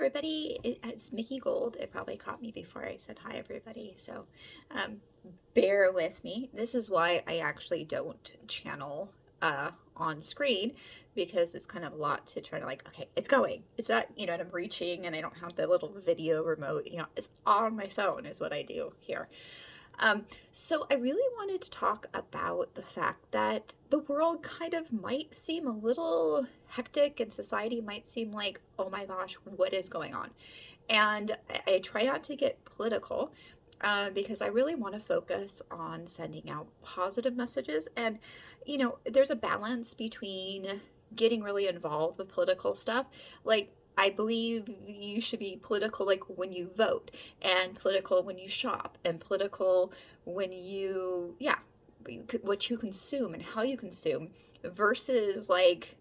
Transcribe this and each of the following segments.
everybody. It's Mickey Gold. It probably caught me before I said hi, everybody. So um, bear with me. This is why I actually don't channel on screen because it's kind of a lot to try to like, okay, it's going. It's not, and I'm reaching and I don't have the little video remote, it's on my phone is what I do here. So I really wanted to talk about the fact that the world kind of might seem a little hectic and society might seem like, oh my gosh, what is going on? And I try not to get political because I really want to focus on sending out positive messages. And, there's a balance between getting really involved with political stuff. Like, I believe you should be political like when you vote, and political when you shop, and political when you, yeah, what you consume and how you consume, versus like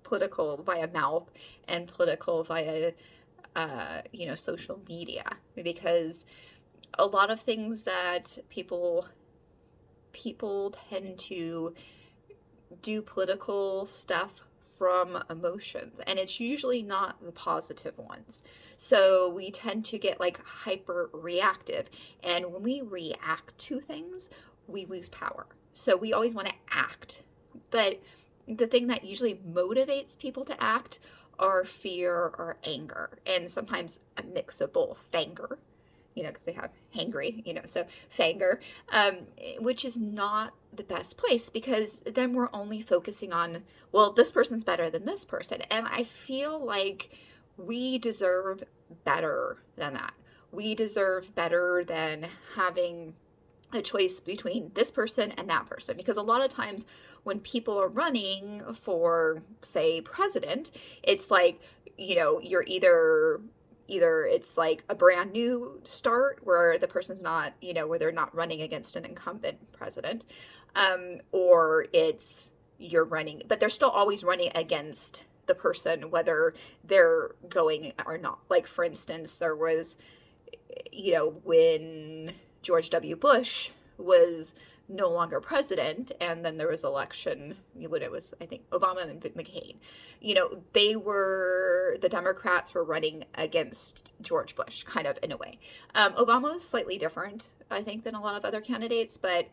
political via mouth and political via, social media. Because a lot of things that people tend to do political stuff from emotions, and it's usually not the positive ones. So we tend to get like hyper reactive, and when we react to things, we lose power. So we always want to act, but the thing that usually motivates people to act are fear or anger, and sometimes a mix of both. Fanger, because they have hangry, so fanger, which is not the best place, because then we're only focusing on, well, this person's better than this person. And I feel like we deserve better than that. We deserve better than having a choice between this person and that person. Because a lot of times when people are running for, say, president, it's like, you're either it's like a brand new start where the person's not, where they're not running against an incumbent president, or it's you're running, but they're still always running against the person, whether they're going or not. Like, for instance, there was, when George W. Bush was no longer president, and then there was election when it was, I think, Obama and McCain. The Democrats were running against George Bush, kind of, in a way. Obama was slightly different, I think, than a lot of other candidates, but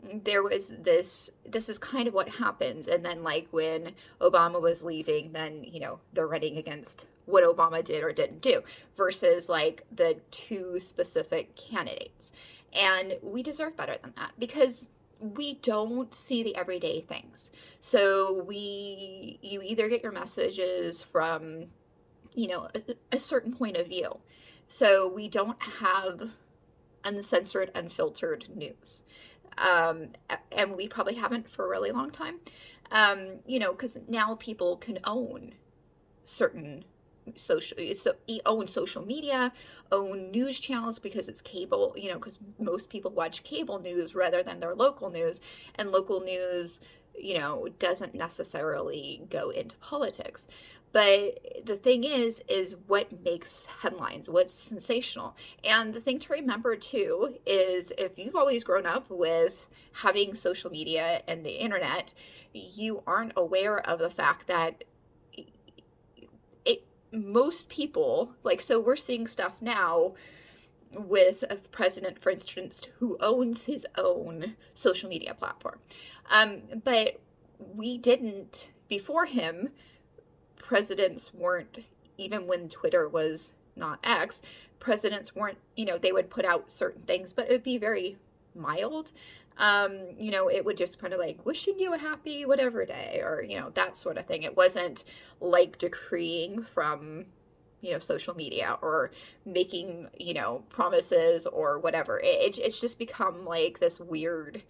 there was this is kind of what happens. And then, like, when Obama was leaving, then, they're running against what Obama did or didn't do, versus like the two specific candidates. And we deserve better than that, because we don't see the everyday things. So you either get your messages from, a certain point of view. So we don't have uncensored, unfiltered news. And we probably haven't for a really long time. Because now people can own certain own social media, own news channels, because it's cable, because most people watch cable news rather than their local news, and local news, doesn't necessarily go into politics. But the thing is what makes headlines, what's sensational. And the thing to remember too is, if you've always grown up with having social media and the internet, you aren't aware of the fact that most people, like, so we're seeing stuff now with a president, for instance, who owns his own social media platform. But we didn't, before him, presidents weren't, even when Twitter was not X, presidents weren't, they would put out certain things, but it would be very mild. It would just kind of like, wishing you a happy whatever day, or, that sort of thing. It wasn't like decreeing from, social media, or making, promises or whatever. It's just become like this weird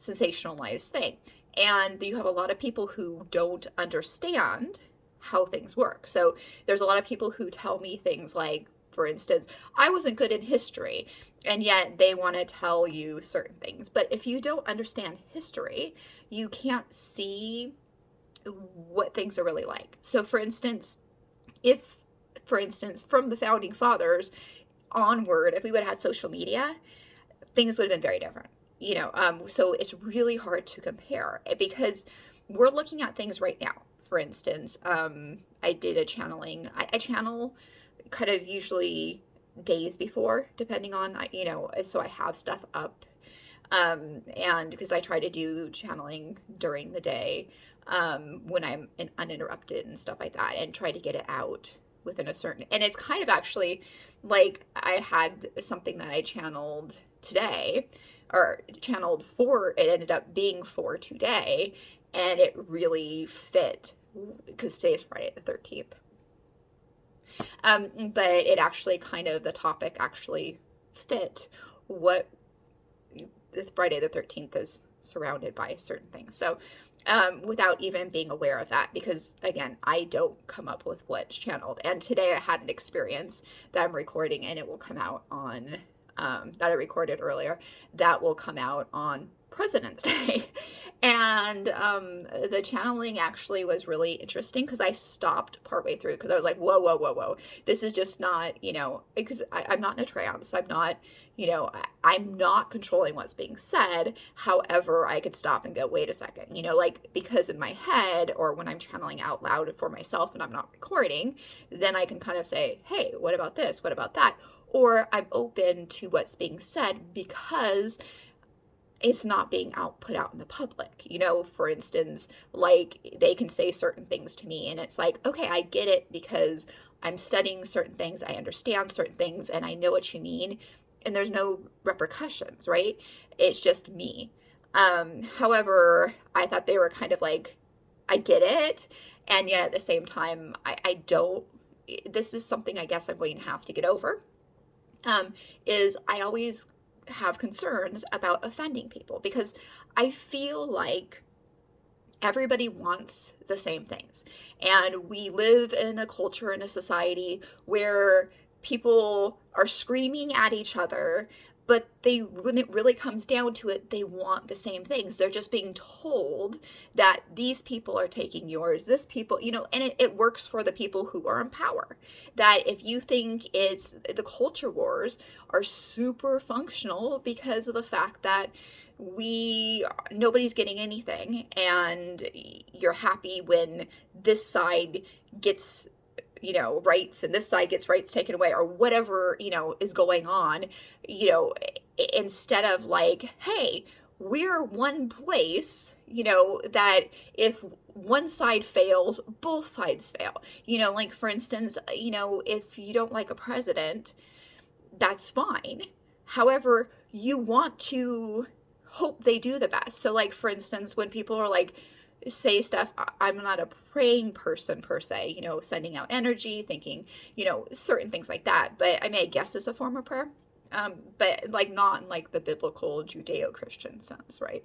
sensationalized thing. And you have a lot of people who don't understand how things work. So there's a lot of people who tell me things like, for instance, I wasn't good in history, and yet they want to tell you certain things. But if you don't understand history, you can't see what things are really like. So, for instance, from the founding fathers onward, if we would have had social media, things would have been very different. So it's really hard to compare, because we're looking at things right now for instance, I did a channeling. I channel kind of usually days before, depending on, so I have stuff up. And because I try to do channeling during the day, when I'm uninterrupted and stuff like that, and try to get it out within a certain, and it's kind of actually like I had something that I channeled today, or channeled for, it ended up being for today, and it really fit because today is Friday the 13th. But it actually kind of, the topic actually fit what Friday the 13th is surrounded by certain things. So without even being aware of that, because again, I don't come up with what's channeled. And today I had an experience that I'm recording, and it will come out on, that I recorded earlier, that will come out on President's Day. And the channeling actually was really interesting because I stopped partway through because I was like, whoa, whoa, whoa, whoa. This is just not, because I'm not in a trance. I'm not, I'm not controlling what's being said. However, I could stop and go, wait a second, like, because in my head, or when I'm channeling out loud for myself and I'm not recording, then I can kind of say, hey, what about this? What about that? Or I'm open to what's being said because it's not being put out in the public. For instance, like, they can say certain things to me, and it's like, okay, I get it because I'm studying certain things, I understand certain things, and I know what you mean, and there's no repercussions, right? It's just me. However, I thought they were kind of like, I get it, and yet at the same time, I don't, this is something I guess I'm going to have to get over, is I always have concerns about offending people, because I feel like everybody wants the same things, and we live in a culture, in a society where people are screaming at each other, but when it really comes down to it, they want the same things. They're just being told that these people are taking yours, this people, and it works for the people who are in power. That if you think the culture wars are super functional because of the fact that nobody's getting anything, and you're happy when this side gets rights and this side gets rights taken away, or whatever, is going on, instead of like, hey, we're one place, that if one side fails, both sides fail. Like, for instance, if you don't like a president, that's fine. However, you want to hope they do the best. So, like, for instance, when people are like, say stuff, I'm not a praying person per se, sending out energy, thinking, certain things like that. But I mean, I guess it's a form of prayer. But like, not in like the biblical Judeo-Christian sense, right?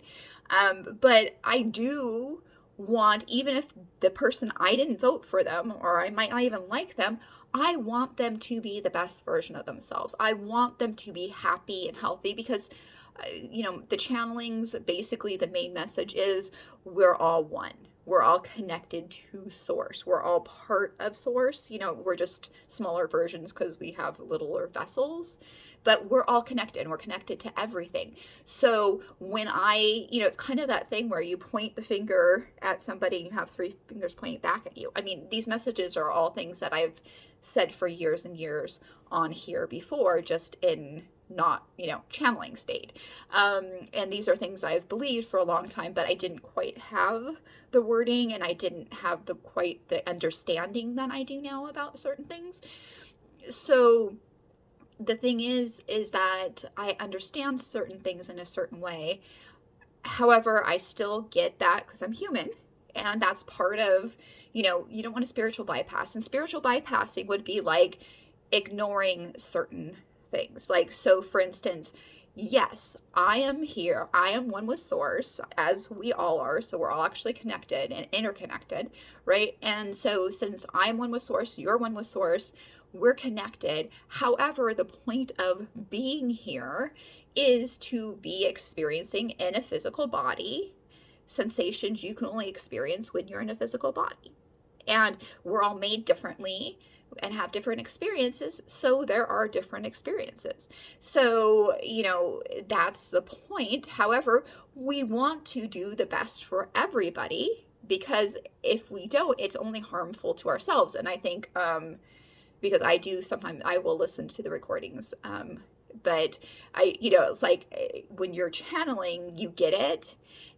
But I do want, even if the person, I didn't vote for them, or I might not even like them, I want them to be the best version of themselves. I want them to be happy and healthy, because the channelings, basically the main message is we're all one. We're all connected to source. We're all part of source. We're just smaller versions because we have littler vessels, but we're all connected, and we're connected to everything. So when it's kind of that thing where you point the finger at somebody and you have three fingers pointing back at you. I mean, these messages are all things that I've said for years and years on here before, just in not, channeling state. And these are things I've believed for a long time, but I didn't quite have the wording, and I didn't have quite the understanding that I do now about certain things. So the thing is that I understand certain things in a certain way. However, I still get that because I'm human, and that's part of, you don't want a spiritual bypass. And spiritual bypassing would be like ignoring certain things. Like, so for instance, yes, I am here. I am one with source, as we all are. So we're all actually connected and interconnected, right? And so since I'm one with source, you're one with source, we're connected. However, the point of being here is to be experiencing in a physical body sensations you can only experience when you're in a physical body. And we're all made differently and have different experiences, so there are different experiences. So, that's the point. However, we want to do the best for everybody, because if we don't, it's only harmful to ourselves. And I think, because I do sometimes, I will listen to the recordings, but it's like when you're channeling, you get it.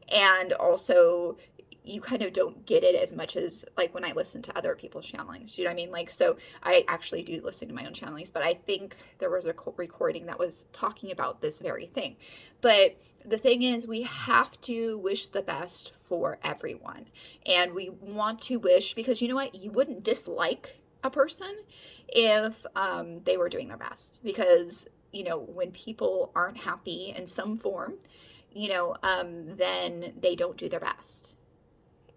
And also you kind of don't get it as much as like when I listen to other people's channelings. You know what I mean? Like, so I actually do listen to my own channelings, but I think there was a recording that was talking about this very thing. But the thing is, we have to wish the best for everyone. And we want to wish, because you know what? You wouldn't dislike a person if they were doing their best. Because, when people aren't happy in some form, then they don't do their best.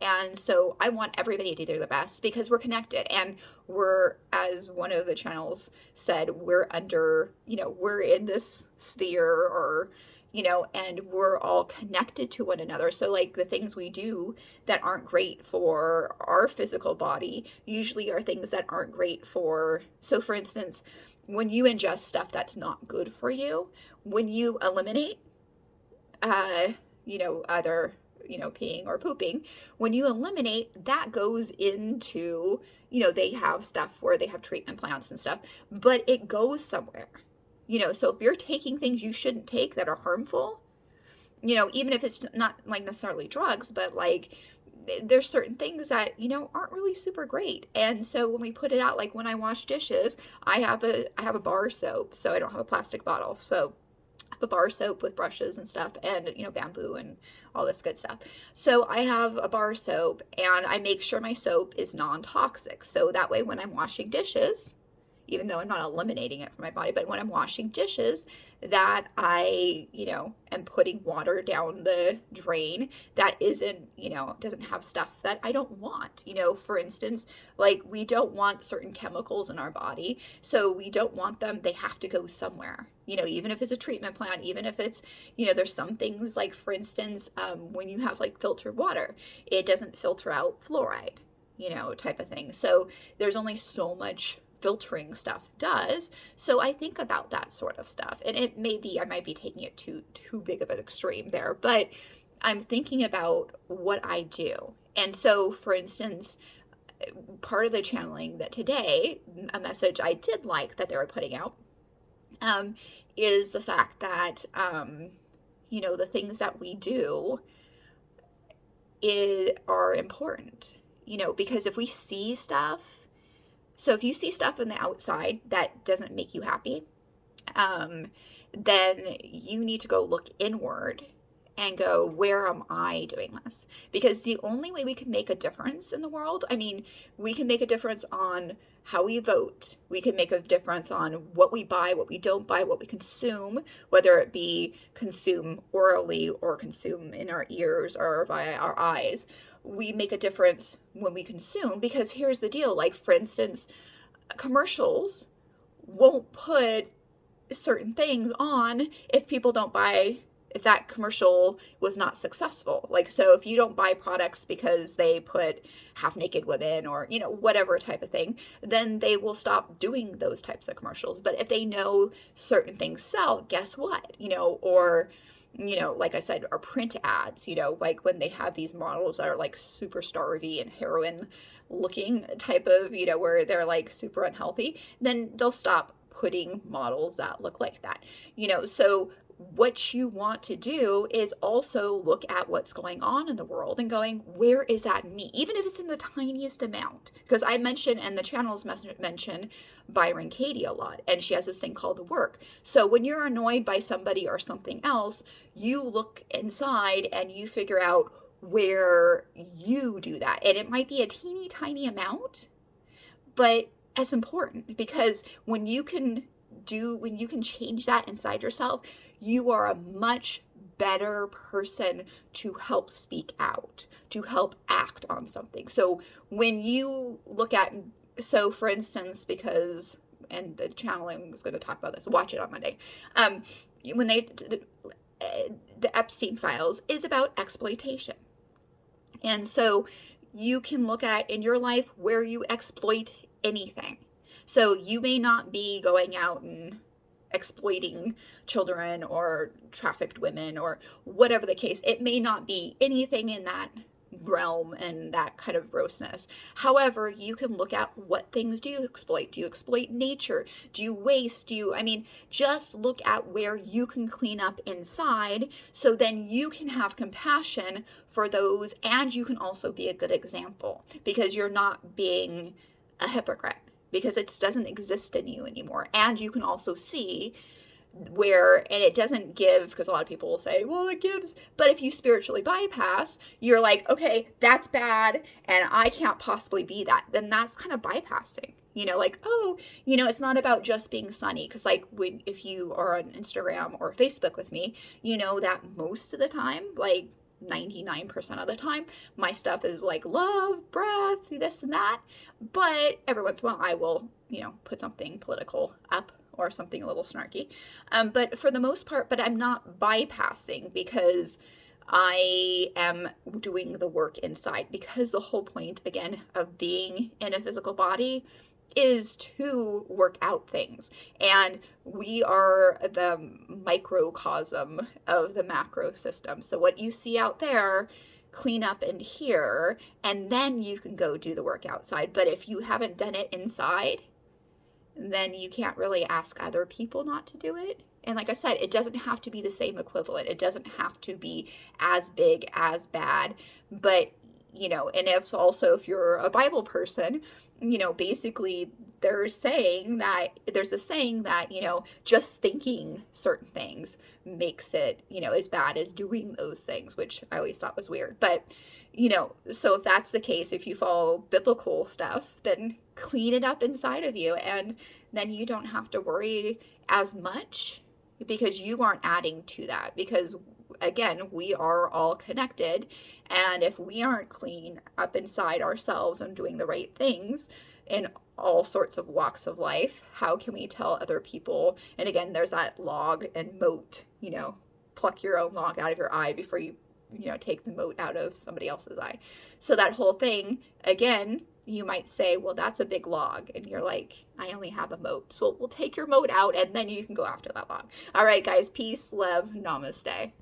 And so I want everybody to do their best because we're connected, and we're, as one of the channels said, we're under, we're in this sphere, or, and we're all connected to one another. So like the things we do that aren't great for our physical body usually are things that aren't great for, so for instance, when you ingest stuff that's not good for you, when you eliminate, either, peeing or pooping, when you eliminate, that goes into, they have stuff where they have treatment plants and stuff, but it goes somewhere, so if you're taking things you shouldn't take that are harmful, even if it's not like necessarily drugs, but like there's certain things that, aren't really super great. And so when we put it out, like when I wash dishes, I have a bar soap, so I don't have a plastic bottle. So a bar soap with brushes and stuff, and bamboo and all this good stuff. So I have a bar soap, and I make sure my soap is non-toxic, so that way when I'm washing dishes, even though I'm not eliminating it from my body, but when I'm washing dishes, that I, am putting water down the drain that isn't, doesn't have stuff that I don't want. For instance, like we don't want certain chemicals in our body, so we don't want them. They have to go somewhere, even if it's a treatment plant, even if it's, there's some things like, for instance, when you have like filtered water, it doesn't filter out fluoride, type of thing. So there's only so much filtering stuff does. So I think about that sort of stuff, and it may be, I might be taking it too big of an extreme there, but I'm thinking about what I do. And so for instance, part of the channeling that today, a message I did like that they were putting out, is the fact that the things that we do are important, because if we see stuff, so if you see stuff on the outside that doesn't make you happy, then you need to go look inward and go, where am I doing this? Because the only way we can make a difference in the world, we can make a difference on how we vote. We can make a difference on what we buy, what we don't buy, what we consume, whether it be consume orally or consume in our ears or via our eyes. We make a difference when we consume, because here's the deal. Like, for instance, commercials won't put certain things on if people don't buy, if that commercial was not successful. Like, so if you don't buy products because they put half naked women or, whatever type of thing, then they will stop doing those types of commercials. But if they know certain things sell, guess what? Or like I said, our print ads, like when they have these models that are like super starvy and heroin looking type of, where they're like super unhealthy, then they'll stop putting models that look like that, so what you want to do is also look at what's going on in the world and going, where is that me? Even if it's in the tiniest amount, because I mention, and the channels mention Byron Katie a lot, and she has this thing called the work. So when you're annoyed by somebody or something else, you look inside and you figure out where you do that. And it might be a teeny tiny amount, but it's important, because when you can change that inside yourself, you are a much better person to help speak out, to help act on something. So when you look at, so for instance, because, and the channeling is going to talk about this, watch it on Monday, when the Epstein files is about exploitation. And so you can look at in your life where you exploit anything. So you may not be going out and exploiting children or trafficked women or whatever the case. It may not be anything in that realm and that kind of grossness. However, you can look at what things do you exploit. Do you exploit nature? Do you waste? I mean, just look at where you can clean up inside, so then you can have compassion for those, and you can also be a good example because you're not being a hypocrite, because it doesn't exist in you anymore. And you can also see where, and it doesn't give, because a lot of people will say, well, it gives, but if you spiritually bypass, you're like, okay, that's bad and I can't possibly be that, then that's kind of bypassing, like, oh, it's not about just being sunny, because like if you are on Instagram or Facebook with me, you know that most of the time, like 99% of the time, my stuff is like love, breath, this and that, but every once in a while I will, put something political up or something a little snarky. But for the most part, but I'm not bypassing, because I am doing the work inside, because the whole point, again, of being in a physical body is to work out things. And we are the microcosm of the macro system. So what you see out there, clean up in here, and then you can go do the work outside. But if you haven't done it inside, then you can't really ask other people not to do it. And like I said, it doesn't have to be the same equivalent. It doesn't have to be as big, as bad. But, and if you're a Bible person, basically there's a saying that, just thinking certain things makes it, as bad as doing those things, which I always thought was weird. But, so if that's the case, if you follow biblical stuff, then clean it up inside of you, and then you don't have to worry as much, because you aren't adding to that. Because again, we are all connected, and if we aren't clean up inside ourselves and doing the right things in all sorts of walks of life, how can we tell other people? And again, there's that log and mote, pluck your own log out of your eye before you take the mote out of somebody else's eye. So that whole thing, again, you might say, well, that's a big log. And you're like, I only have a mote. So we'll take your mote out, and then you can go after that log. All right, guys, peace, love, namaste.